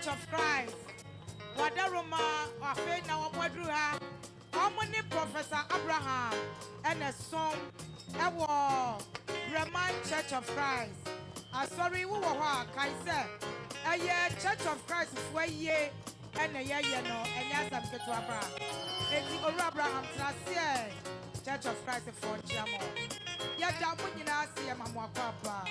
Church of Christ. Wadaroma afe na wamwadru ha. Omoni Professor Abraham and a song ewo Rites Church of Christ. Sorry wo wo ha kai se Church of Christ fo ye and ye no enya sam keto abra. Eti Oru Abraham trase Church of Christ for Chiamo. Ya da mo nyina ase mamu akwa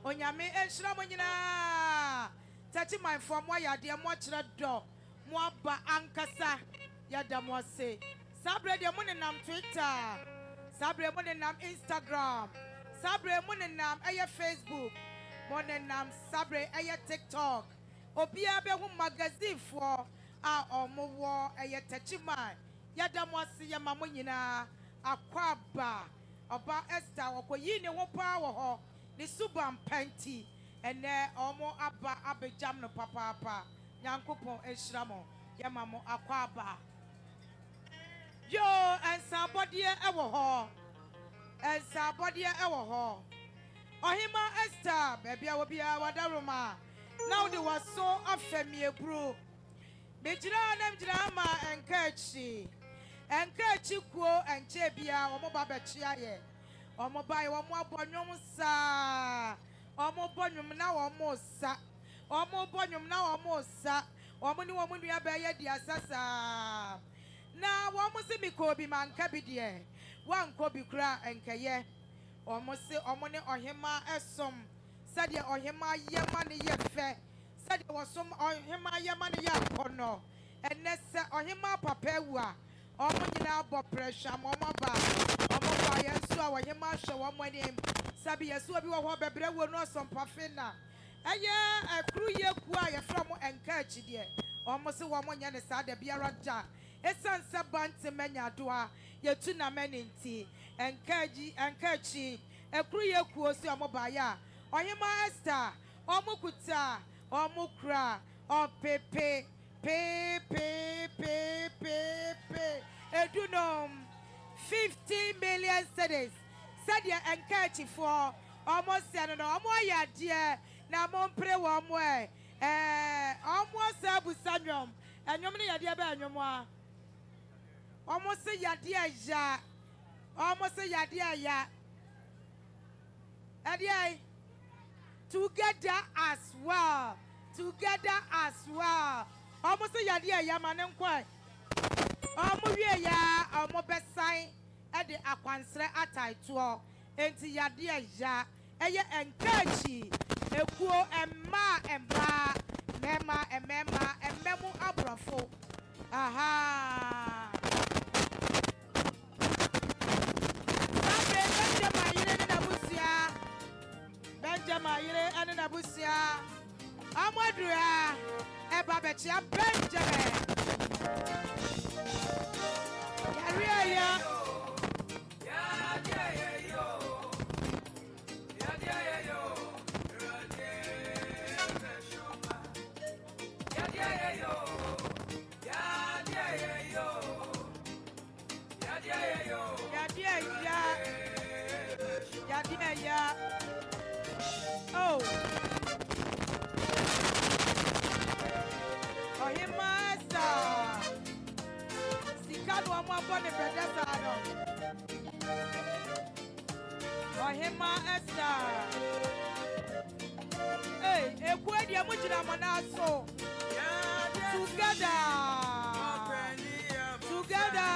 Onyame enshira mo nyina tati my from why ya de mo kire do mo aba ankasa ya da mo se sabre de mo nenam Twitter sabre mo nenam Instagram sabre mo nenam Facebook mo nenam sabre TikTok obia be hu magazine for a omo wo tati my ya da mo se ya ma mo nyina akwaba oba Esther okoyi ne wo pa wo ho the subam panty and there omo abejam no papa nyankopon ehiramo yamamo akwaba yo and somebody ewo ho ohima Esther baby awobia wadaroma now they was so afemie bro bejira nam jira ma enkachi kuo enche bia omo babechi aye omo bai omo abonyum sa omo bonyum na omo sa omo ni omo nua ba ye dia sasa na omo se mi ko bi manka bi de wan ko bi kura enkaye omo se omo ne ohema esom sade ohema yema ne ye fe sade wosom ohema yema ne ya kono enne se ohema papa ewua omo nyina bo pressure omo ba yensu a wahema hwe wo mwanim sabi yesu obi wo ho bebre wo no sompa na eye akru ye ku a ye fra mo enka achide omo se wo mo nya ne sa da biara da esanse bante manya do a ye tu na maninti enka achi akru ye ku osi omo ba ya ohema Esther omo kuta omo kra o pepe edunom 50 million cedis. Said ya encourage for almost no almost ya dear na mon pray one way. Almost sabu sanyom and you mean ya dear by your moi. Almost say ya dear ya. Almost say ya dear ya. And together as well. Almost say ya dear ya man and quite. Almost ya almost best sign. Ede akwansre atai to enti yade ya eye enkachi ekuo emma emma emmemu abrofo no one born in Pedesano. Oh, him, Esther. Hey, a quid, you're much in a manasso. Together. Together.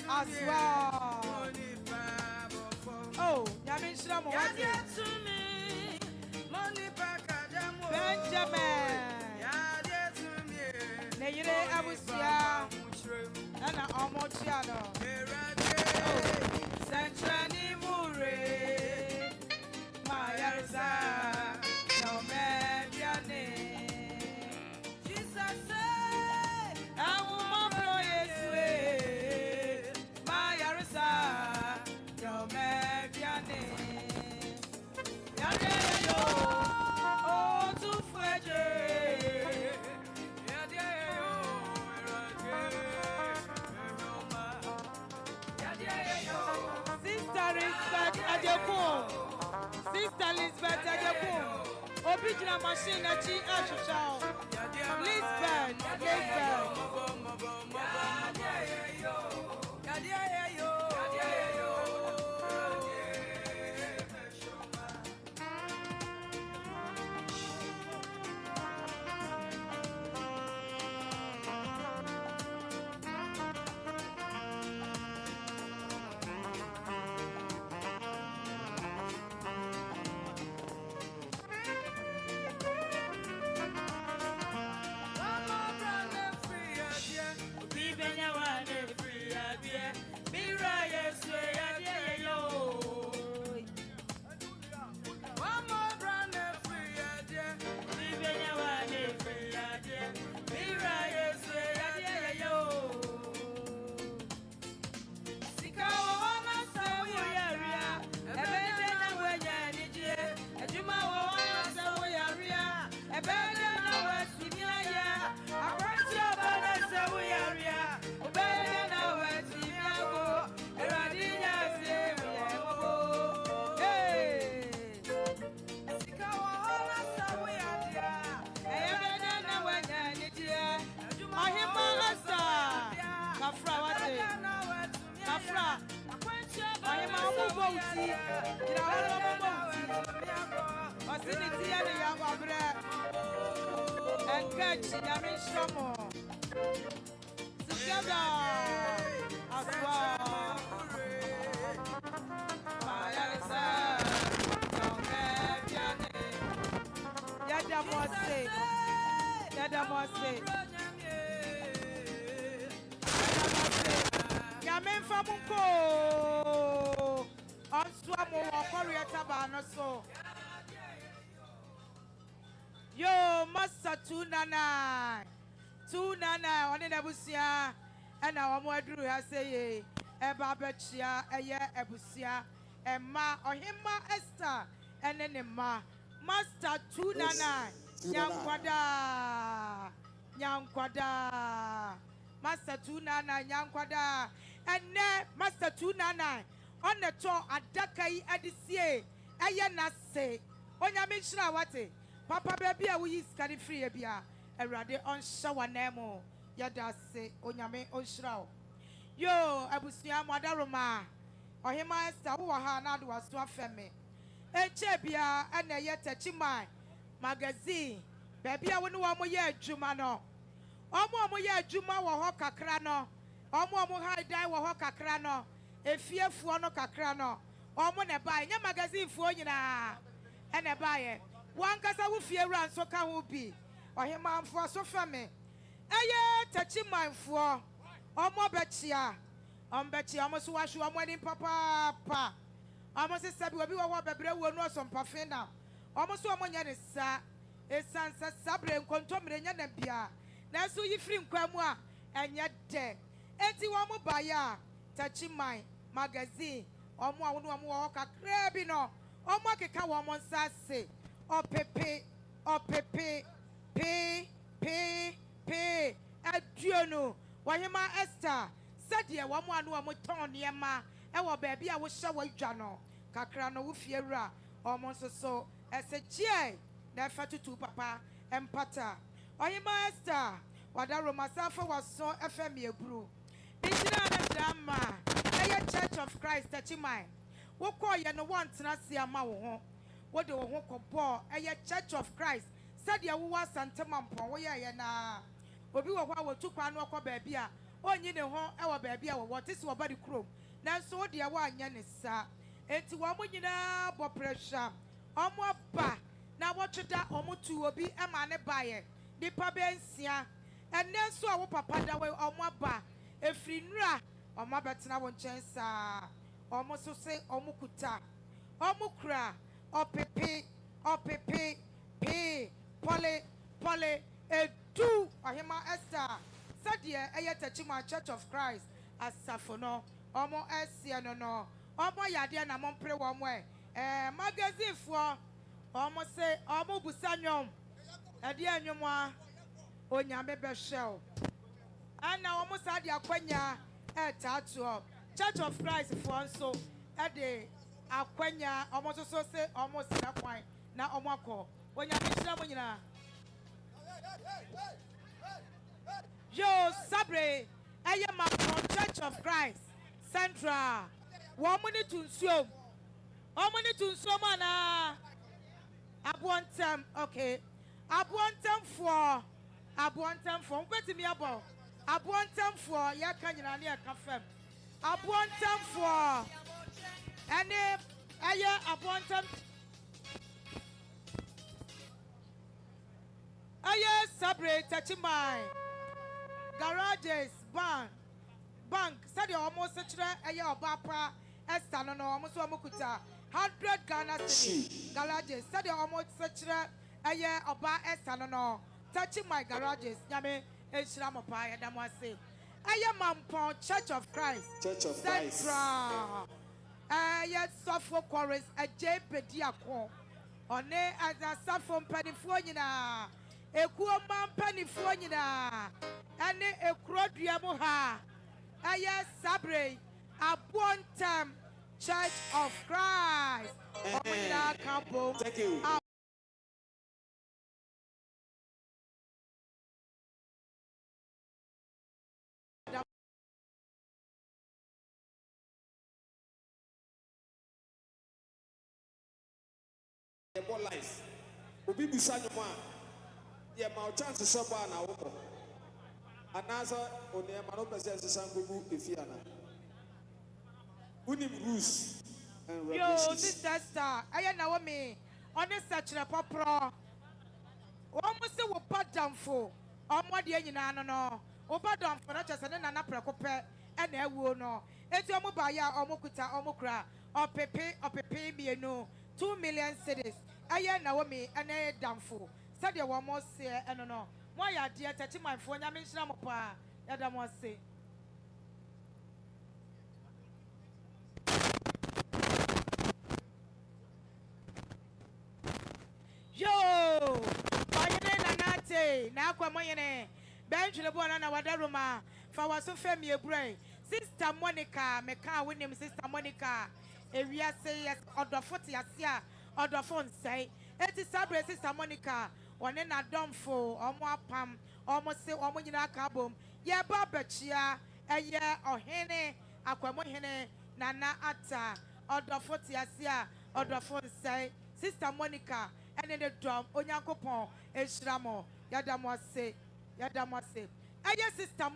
As well. Oh, Yamin Shamo. Benjamin. Neyere Abusia. And Omochiano. Centrani Mure. Mayarza. No man, Yane. Jesus said, I will not blow his way. Mayarza. No man, Yane. Yane, yo. Oh, to Frederick. Sister Lisbeth Agyekum. Original machine at Ashushao. Lisbeth. And catch Yamin Shamo together as well. Yadamose. Yamin Famunko on Swamo or Korea Tabano so. Yo, Master 299 on the Busia, and our Modru has a Babachia, a year Ebusia, and Ma or him Ma Esther, and then Ma Master 299 Yankwada Master 299 Yankwada, and ne Master 299 on the tour at Dakai Adisie, Ayana say, on Yamishra Wate. Papa baby, I will use carry free a beer, and rather on shower nemo. Yada say, Onyame on shroud. Yo, Abusia Madaroma, or him, I star who are not was to a family. A chebia and a yet a chimai magazine. Baby, I wouldn't want more yet, Jumano. Omo ye Juma wa hoka krano. Omo high die wa hoka krano. A fear for no kakrano. Omo ne buy, no magazine for you na. And a buyer. One cassa will fear run so can will be. Or him man for so family. Aye, touching mine for. Omo betcha. Betcha almost wash your wedding papa. Almost said we will walk a bread will know some parfina. Almost one year is sa. A sansa sabre and contominate and bia. Now so you free Quamwa and yet dead. 81 buyer. Touching mine magazine. Omo walk a crabino. Omo can one sassy. O pepe, pay, Adriano, Wahima Esther, said ye one more ton yama, our baby, I will shower Jano, Kakrano Wufiera, almost so, as a cheer, that fatty to papa and pata. Wahima Esther, wada Roma safa waso FM ebru Bishina na drama eye Church of Christ Tachimai wo call ye no want na se ama wo ho wo de wo ho kɔbɔ eye Church of Christ said ya wo Asante Mampong wo ye na obi wo hɔ wo tukwa no kɔ baabi a onyi ne ho ɛwɔ baabi a wo te se wo ba de krom nanso wo de wo anya ne sa enti wo mo nyina bɔ pressure omo ba na wo tweda omo tu obi ema ne baye nipa bensia enne so a wo papa da we omo ba efri nura omo betena wo nchen sa omo so se omo kuta omo kra opepe pe pole edu ahema Esther sadie eye Tachima Church of Christ asafo no omo esia no omo yade na mo mpre wo mo magazine fo omo se omo busa nyom ade anyom a onyame be hwel ana omo sa de akwanya tattoo Church of Christ for nso ade akwanya omo so se omo sina kwan na omo akọ onyame hira mo nyina yo sabre eye ma from Church of Christ Central wo mo ni tunsuom omo ni tunsuom ana Abountem okay Abountem for mpetimi abo Abountem for ya ka nyina na ya ka fam Abountem for ene eye Abountem eye sabre Tachimai garages bank said you almost kire eye obapa Esther no almost omokuta 100 Ghana cedi garages said you almost kire eye oba Esther no touching my garages nyame enhira mopa ya damo ase eye Mampong Church of Christ Central eye sofo chorus aje pedi akọ one as a safo mpanifo nyina ekuo mpanifo nyina ene ekrodua mu ha eye sabre Abountem Church of Christ omina kampo thank you life obi bisa nyoma ye ma chance so ba na wo anasa one ma no pese sesan gugu efiana unim rules and regulations yo sister aya na wo me one sachre popro wo mo se wo padamfo omo de nyina no wo padamfo na chese ne na prekope e na ewuo no eti omo ba ya omo kuta omo kra opepe mienu 2 million cedis aya na wo me ene damfo said you mo se eno no mo ya de Tachima fo nyame nhira mo pa ya da mo se yo oyene nanate na akwa moyene benchule bo na wada Roma fa waso fami ebrai Sister Monica meka wonim Sister Monica ewia say yes odofo te ase a odofo nsai eti sabre Sister Monica one na domfo omo apam omo se omo nyina ka bom ye ba bachia eye ohene akwamo hene nana ata odofo te ase a odofo nsai Sister Monica ene de dom onyankopon ehiramo yadamo ase eye Sister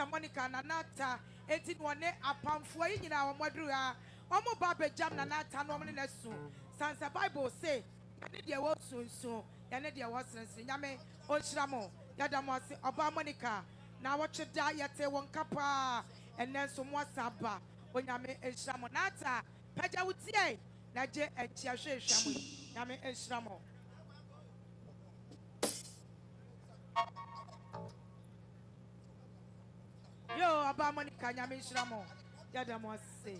Monica nanata enti wone apamfo yi nyina wo moduru ha omo ba bejam nanata no omne nasu sansa Bible say ene de wo sunsun ene de wo sensen nyame onhiramo yadamo ase oba Monica na wo tweda yete won kapa ene so mo asaba onyame ehiramo nata paja wutie na je enchi ahwehwamo nyame ehiramo yo aba Monica nyame ehiramo yadamo ase